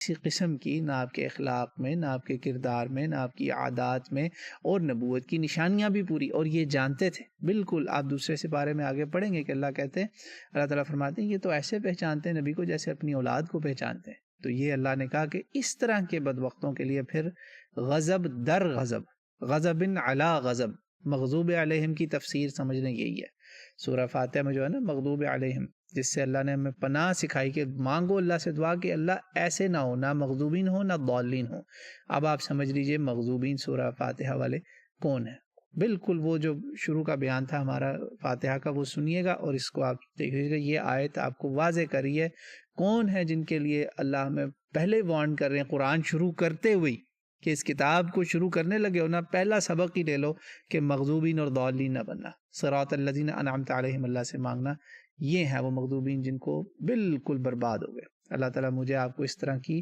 کسی قسم کی نہ آپ کے اخلاق میں، نہ آپ کے کردار میں، نہ آپ کی عادات میں، اور نبوت کی نشانیاں بھی پوری، اور یہ جانتے تھے بالکل۔ آپ دوسرے سپارے میں آگے پڑھیں گے کہ اللہ کہتے ہیں، اللہ تعالیٰ فرماتے ہیں یہ تو ایسے پہچانتے ہیں نبی کو جیسے اپنی اولاد کو پہچانتے ہیں۔ تو یہ اللہ نے کہا کہ اس طرح کے بدبختوں کے لیے پھر غضب در غضب، غضب علی غضب، مغضوب علیہم کی تفسیر سمجھنے یہی ہے۔ سورہ فاتحہ میں جو ہے نا مغضوب علیہم، جس سے اللہ نے ہمیں پناہ سکھائی کہ مانگو اللہ سے دعا کہ اللہ ایسے نہ ہو، نہ مغضوبین ہو نہ ضالین ہو۔ اب آپ سمجھ لیجئے مغضوبین سورہ فاتحہ والے کون ہیں۔ بالکل وہ جو شروع کا بیان تھا ہمارا فاتحہ کا وہ سنیے گا، اور اس کو آپ دیکھیے گا، یہ آیت آپ کو واضح کر رہی ہے کون ہے جن کے لیے اللہ ہمیں پہلے وارن کر رہے ہیں قرآن شروع کرتے ہوئی، کہ اس کتاب کو شروع کرنے لگے ہو نا، پہلا سبق ہی لے لو کہ مغضوبین اور ضالین نہ بننا، صراط الذین انعمت علیہم اللہ سے مانگنا۔ یہ ہیں وہ مغضوبین جن کو بالکل برباد ہو گئے۔ اللہ تعالیٰ مجھے آپ کو اس طرح کی